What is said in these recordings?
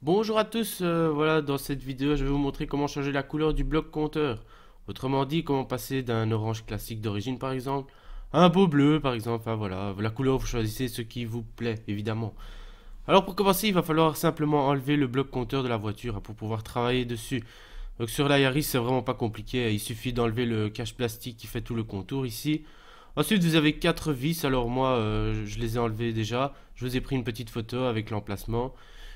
Bonjour à tous, voilà, dans cette vidéo je vais vous montrer comment changer la couleur du bloc compteur. Autrement dit, comment passer d'un orange classique d'origine par exemple, à un beau bleu par exemple, enfin voilà, la couleur vous choisissez ce qui vous plaît évidemment. Alors pour commencer, il va falloir simplement enlever le bloc compteur de la voiture pour pouvoir travailler dessus. Donc sur la Yaris c'est vraiment pas compliqué, il suffit d'enlever le cache plastique qui fait tout le contour ici. Ensuite vous avez 4 vis, alors moi je les ai enlevées déjà, je vous ai pris une petite photo avec l'emplacement.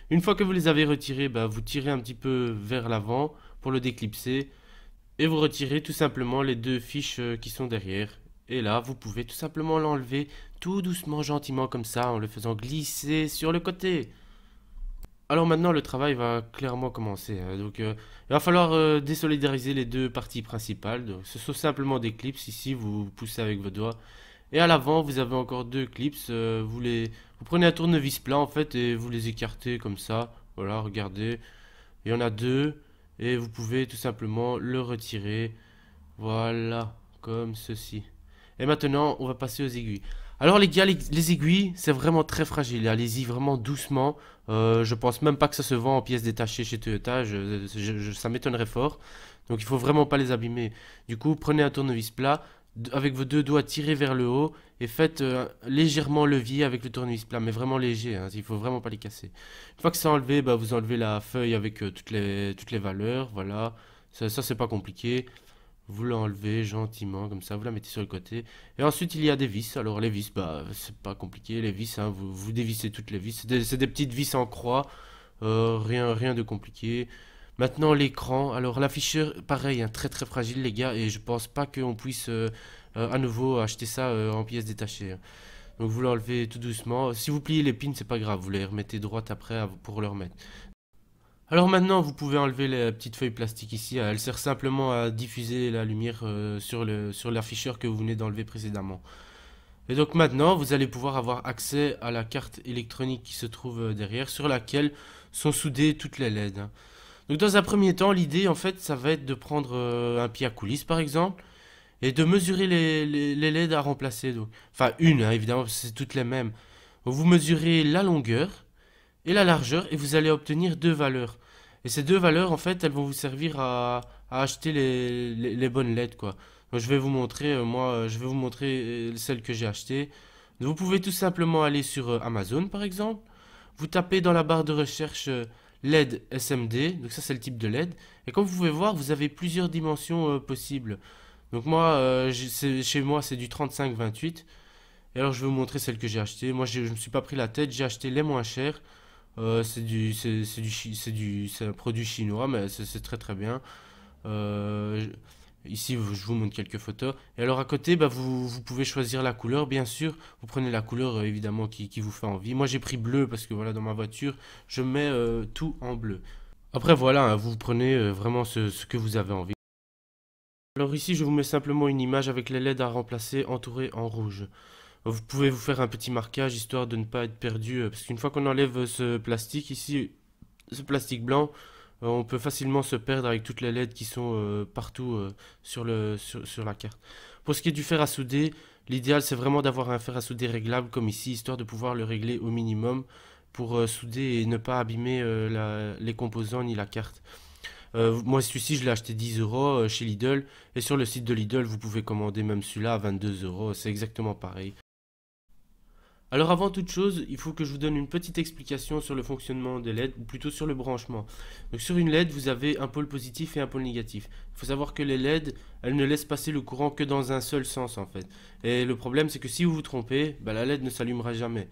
Une fois que vous les avez retirés, bah, vous tirez un petit peu vers l'avant pour le déclipser et vous retirez tout simplement les deux fiches qui sont derrière. Et là, vous pouvez tout simplement l'enlever tout doucement, gentiment comme ça, en le faisant glisser sur le côté. Alors maintenant, le travail va clairement commencer, hein. Donc, il va falloir désolidariser les deux parties principales. Donc, ce sont simplement des clips. Ici, vous poussez avec vos doigts. Et à l'avant, vous avez encore deux clips. Vous prenez un tournevis plat en fait et vous les écartez comme ça. Voilà, regardez. Il y en a deux. Et vous pouvez tout simplement le retirer. Voilà, comme ceci. Et maintenant, on va passer aux aiguilles. Alors les gars, les aiguilles, c'est vraiment très fragile. Allez-y vraiment doucement. Je pense même pas que ça se vend en pièces détachées chez Toyota. Ça m'étonnerait fort. Donc il faut vraiment pas les abîmer. Du coup, prenez un tournevis plat. Avec vos deux doigts, tirez vers le haut. Et faites légèrement levier avec le tournevis plat. Mais vraiment léger, hein, il faut vraiment pas les casser. Une fois que c'est enlevé, bah, vous enlevez la feuille avec toutes les valeurs. Voilà. Ça c'est pas compliqué. Vous l'enlevez gentiment comme ça, vous la mettez sur le côté. Et ensuite il y a des vis. Alors les vis, bah c'est pas compliqué. Les vis, hein, vous dévissez toutes les vis. C'est des petites vis en croix. Rien de compliqué. Maintenant l'écran. Alors l'afficheur, pareil, hein, très très fragile les gars. Et je pense pas qu'on puisse à nouveau acheter ça en pièces détachées, hein. Donc vous l'enlevez tout doucement. Si vous pliez les pins, c'est pas grave. Vous les remettez droite après pour le remettre. Alors maintenant, vous pouvez enlever la petite feuille plastique ici. Elle sert simplement à diffuser la lumière sur l'afficheur que vous venez d'enlever précédemment. Et donc maintenant, vous allez pouvoir avoir accès à la carte électronique qui se trouve derrière, sur laquelle sont soudées toutes les LED, hein. Donc dans un premier temps, l'idée en fait, ça va être de prendre un pied à coulisse par exemple, et de mesurer les LED à remplacer. Donc. Enfin une, hein, évidemment, parce que c'est toutes les mêmes. Donc, vous mesurez la longueur, et la largeur et vous allez obtenir deux valeurs. Et ces deux valeurs, en fait, elles vont vous servir à acheter les bonnes LED, quoi. Donc, je vais vous montrer, je vais vous montrer celles que j'ai achetées. Donc, vous pouvez tout simplement aller sur Amazon, par exemple. Vous tapez dans la barre de recherche LED SMD, donc ça c'est le type de LED. Et comme vous pouvez voir, vous avez plusieurs dimensions possibles. Donc moi, chez moi, c'est du 35-28. Et alors je vais vous montrer celle que j'ai achetée. Moi, je me suis pas pris la tête, j'ai acheté les moins chers. C'est un produit chinois, mais c'est très très bien. Euh, Ici, je vous montre quelques photos. Et alors à côté, bah, vous pouvez choisir la couleur, bien sûr. Vous prenez la couleur évidemment qui vous fait envie. Moi, j'ai pris bleu parce que voilà, dans ma voiture, je mets tout en bleu. Après, voilà, hein, vous prenez vraiment ce que vous avez envie. Alors ici, je vous mets simplement une image avec les LED à remplacer entourées en rouge. Vous pouvez vous faire un petit marquage histoire de ne pas être perdu, parce qu'une fois qu'on enlève ce plastique ici, ce plastique blanc, on peut facilement se perdre avec toutes les LED qui sont partout sur la carte. Pour ce qui est du fer à souder, l'idéal c'est vraiment d'avoir un fer à souder réglable comme ici, histoire de pouvoir le régler au minimum pour souder et ne pas abîmer les composants ni la carte. Moi celui-ci je l'ai acheté 10 euros chez Lidl et sur le site de Lidl vous pouvez commander même celui-là à 22 euros, c'est exactement pareil. Alors avant toute chose, il faut que je vous donne une petite explication sur le fonctionnement des LED, ou plutôt sur le branchement. Donc sur une LED, vous avez un pôle positif et un pôle négatif. Il faut savoir que les LED, elles ne laissent passer le courant que dans un seul sens en fait. Et le problème c'est que si vous vous trompez, bah, la LED ne s'allumera jamais.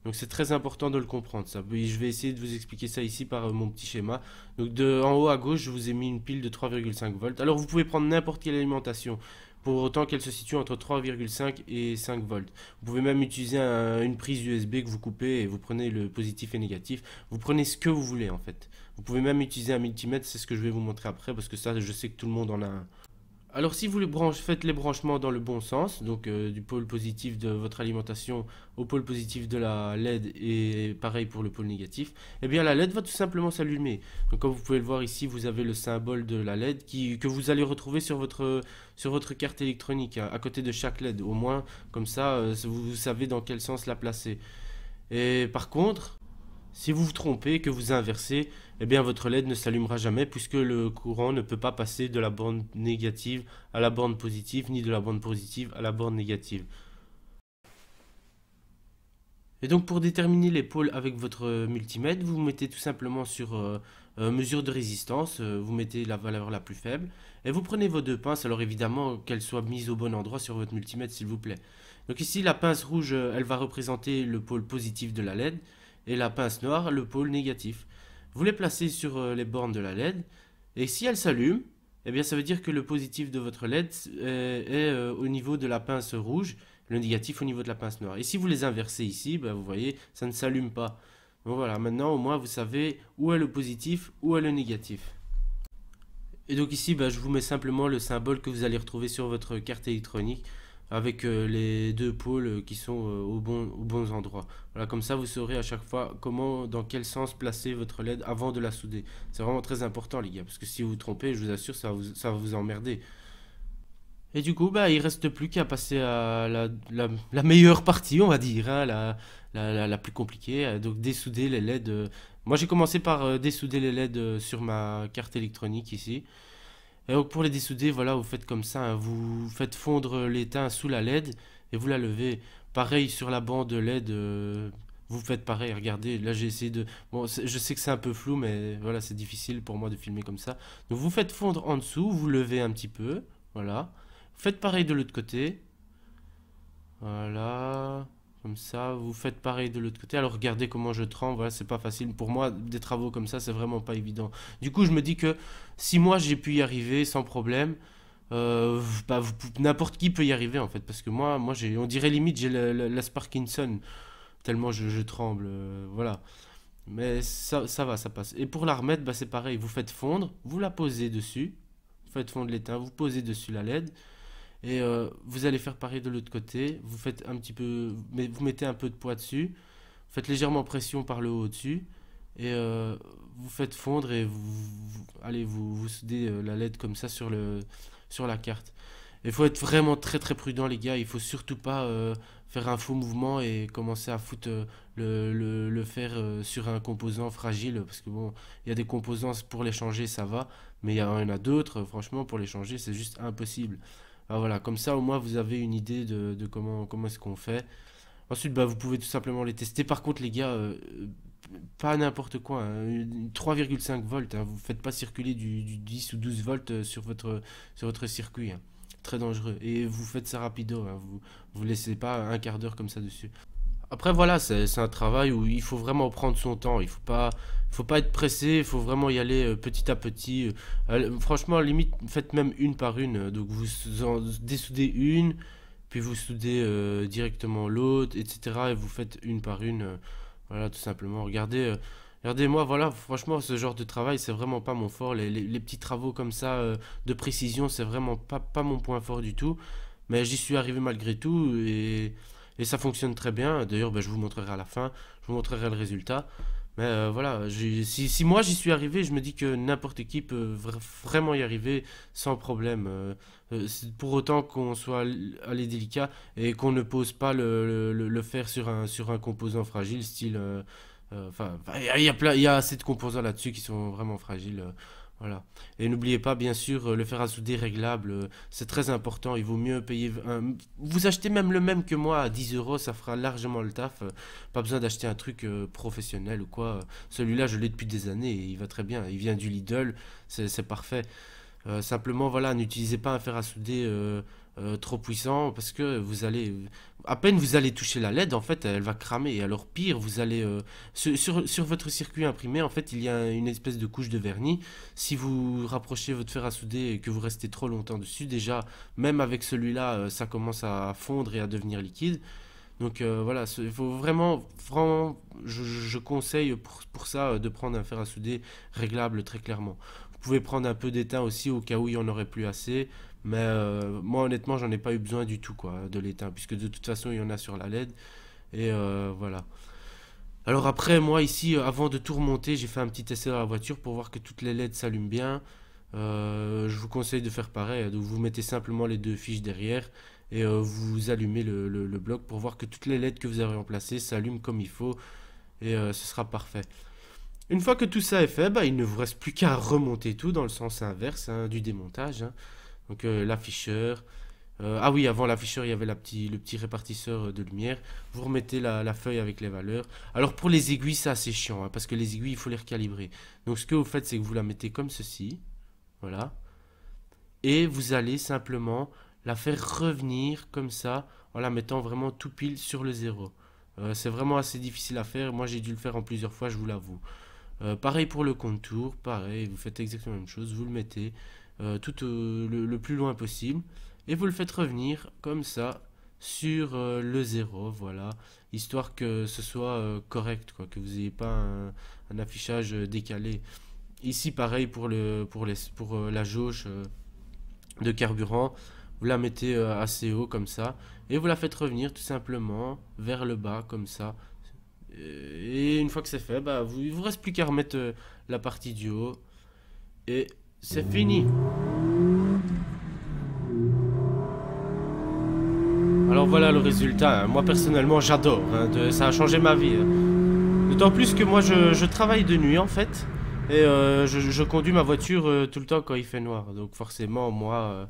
Donc c'est très important de le comprendre ça. Je vais essayer de vous expliquer ça ici par mon petit schéma. Donc en haut à gauche, je vous ai mis une pile de 3,5 volts. Alors vous pouvez prendre n'importe quelle alimentation, pour autant qu'elle se situe entre 3,5 et 5 volts. Vous pouvez même utiliser une prise USB que vous coupez et vous prenez le positif et négatif. Vous prenez ce que vous voulez en fait. Vous pouvez même utiliser un multimètre, c'est ce que je vais vous montrer après parce que ça je sais que tout le monde en a un. Alors si vous faites les branchements dans le bon sens, donc du pôle positif de votre alimentation au pôle positif de la LED et pareil pour le pôle négatif, eh bien la LED va tout simplement s'allumer. Donc comme vous pouvez le voir ici, vous avez le symbole de la LED que vous allez retrouver sur votre carte électronique, hein, à côté de chaque LED. Au moins, comme ça, vous savez dans quel sens la placer. Et par contre, Si vous vous trompez, que vous inversez, eh bien votre LED ne s'allumera jamais puisque le courant ne peut pas passer de la borne négative à la borne positive, ni de la borne positive à la borne négative. Et donc pour déterminer les pôles avec votre multimètre, vous mettez tout simplement sur mesure de résistance, vous mettez la valeur la plus faible, et vous prenez vos deux pinces, alors évidemment qu'elles soient mises au bon endroit sur votre multimètre s'il vous plaît. Donc ici la pince rouge, elle va représenter le pôle positif de la LED, et la pince noire le pôle négatif. Vous les placez sur les bornes de la LED, et si elles s'allument, eh bien ça veut dire que le positif de votre LED est au niveau de la pince rouge, le négatif au niveau de la pince noire. Et si vous les inversez ici, ben vous voyez, ça ne s'allume pas. Donc voilà, maintenant au moins vous savez où est le positif, où est le négatif. Et donc ici, ben, je vous mets simplement le symbole que vous allez retrouver sur votre carte électronique avec les deux pôles qui sont aux bons endroits. Voilà, comme ça vous saurez à chaque fois comment, dans quel sens placer votre LED avant de la souder. C'est vraiment très important les gars, parce que si vous vous trompez, je vous assure, ça va vous emmerder. Et du coup, bah, il reste plus qu'à passer à la meilleure partie, on va dire, hein, la plus compliquée, donc dessouder les LED. Moi, j'ai commencé par dessouder les LED sur ma carte électronique ici. Et donc, pour les dessouder, voilà, vous faites comme ça, hein, vous faites fondre l'étain sous la LED et vous la levez. Pareil sur la bande LED, vous faites pareil. Regardez, là, j'ai essayé de. Bon, je sais que c'est un peu flou, mais voilà, c'est difficile pour moi de filmer comme ça. Donc, vous faites fondre en dessous, vous levez un petit peu, voilà. Faites pareil de l'autre côté. Voilà. Comme ça, vous faites pareil de l'autre côté. Alors regardez comment je tremble, voilà, c'est pas facile. Pour moi, des travaux comme ça, c'est vraiment pas évident. Du coup, je me dis que si moi j'ai pu y arriver sans problème, bah, n'importe qui peut y arriver en fait. Parce que moi on dirait limite, j'ai la Parkinson, tellement je tremble. Voilà. Mais ça va, ça passe. Et pour la remettre, bah, c'est pareil. Vous faites fondre, vous la posez dessus. Vous faites fondre l'étain, vous posez dessus la LED. Et vous allez faire pareil de l'autre côté. Vous faites un petit peu, mais vous mettez un peu de poids dessus. Faites légèrement pression par le haut dessus. Et vous faites fondre et allez, vous soudez la LED comme ça sur la carte. Il faut être vraiment très très prudent les gars. Il faut surtout pas faire un faux mouvement et commencer à foutre le fer sur un composant fragile. Parce que bon, il y a des composants pour les changer, ça va. Mais il y en a d'autres, franchement, pour les changer, c'est juste impossible. Ah, voilà, comme ça au moins vous avez une idée de comment est-ce qu'on fait. Ensuite, bah, vous pouvez tout simplement les tester. Par contre, les gars, pas n'importe quoi, hein, 3,5 volts, hein, vous faites pas circuler du 10 ou 12 volts sur votre circuit, hein. Très dangereux. Et vous faites ça rapido, hein, vous laissez pas un quart d'heure comme ça dessus. Après voilà, c'est un travail où il faut vraiment prendre son temps. Il faut pas être pressé. Il faut vraiment y aller petit à petit. Franchement, limite, faites même une par une. Donc vous en dessoudez une, puis vous soudez directement l'autre, etc. Et vous faites une par une. Voilà, tout simplement. Regardez-moi, voilà, franchement, ce genre de travail, c'est vraiment pas mon fort. Les petits travaux comme ça de précision, c'est vraiment pas mon point fort du tout. Mais j'y suis arrivé malgré tout et ça fonctionne très bien. D'ailleurs, ben, je vous montrerai à la fin, je vous montrerai le résultat. Mais voilà, si moi j'y suis arrivé, je me dis que n'importe qui peut vraiment y arriver sans problème. Pour autant qu'on soit allé délicat et qu'on ne pose pas le fer sur un composant fragile, style. Enfin, il y a assez de composants là-dessus qui sont vraiment fragiles. Voilà. Et n'oubliez pas, bien sûr, le fer à souder réglable, c'est très important. Il vaut mieux payer. Vous achetez même le même que moi à 10 euros, ça fera largement le taf. Pas besoin d'acheter un truc professionnel ou quoi. Celui-là, je l'ai depuis des années et il va très bien. Il vient du Lidl, c'est parfait. Simplement, voilà, n'utilisez pas un fer à souder trop puissant parce que à peine vous allez toucher la LED, en fait, elle va cramer. Et alors, pire, vous allez, sur votre circuit imprimé, en fait, il y a une espèce de couche de vernis. Si vous rapprochez votre fer à souder et que vous restez trop longtemps dessus, déjà, même avec celui-là, ça commence à fondre et à devenir liquide. Donc voilà, il faut vraiment, je conseille pour ça de prendre un fer à souder réglable très clairement. Vous pouvez prendre un peu d'étain aussi au cas où il n'y en aurait plus assez, mais moi honnêtement j'en ai pas eu besoin du tout quoi de l'étain, puisque de toute façon il y en a sur la LED, et voilà. Alors après moi ici, avant de tout remonter, j'ai fait un petit essai dans la voiture pour voir que toutes les LED s'allument bien. Je vous conseille de faire pareil, donc vous mettez simplement les deux fiches derrière et vous allumez le bloc pour voir que toutes les LED que vous avez remplacées s'allument comme il faut. et ce sera parfait. Une fois que tout ça est fait, bah, il ne vous reste plus qu'à remonter tout dans le sens inverse hein, du démontage, hein. Donc l'afficheur. Ah oui, avant l'afficheur, il y avait le petit répartisseur de lumière. Vous remettez la feuille avec les valeurs. Alors pour les aiguilles, c'est assez chiant, hein, parce que les aiguilles, il faut les recalibrer. Donc ce que vous faites, c'est que vous la mettez comme ceci. Voilà. Et vous allez simplement la faire revenir comme ça, en la mettant vraiment tout pile sur le zéro. C'est vraiment assez difficile à faire. Moi, j'ai dû le faire en plusieurs fois, je vous l'avoue. Pareil pour le contour, pareil, vous faites exactement la même chose, vous le mettez tout le plus loin possible et vous le faites revenir comme ça sur le zéro, voilà, histoire que ce soit correct, quoi, que vous n'ayez pas un affichage décalé. Ici, pareil pour la jauge de carburant, vous la mettez assez haut comme ça et vous la faites revenir tout simplement vers le bas comme ça. Et une fois que c'est fait, bah, il vous reste plus qu'à remettre la partie du haut. Et c'est fini. Alors voilà le résultat, hein. Moi personnellement j'adore, hein, ça a changé ma vie, hein. D'autant plus que moi je travaille de nuit en fait. Et je conduis ma voiture tout le temps quand il fait noir. Donc forcément moi,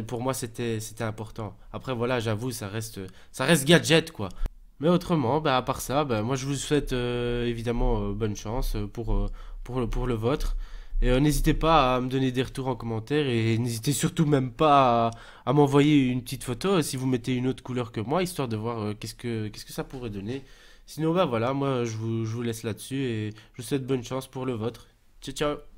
pour moi c'était important. Après voilà, j'avoue ça reste gadget quoi. Mais autrement, bah, à part ça, bah, moi je vous souhaite évidemment bonne chance pour le vôtre. Et n'hésitez pas à me donner des retours en commentaire et n'hésitez surtout même pas à m'envoyer une petite photo si vous mettez une autre couleur que moi, histoire de voir qu'est-ce que ça pourrait donner. Sinon, bah voilà, moi je vous laisse là-dessus et je vous souhaite bonne chance pour le vôtre. Ciao, ciao!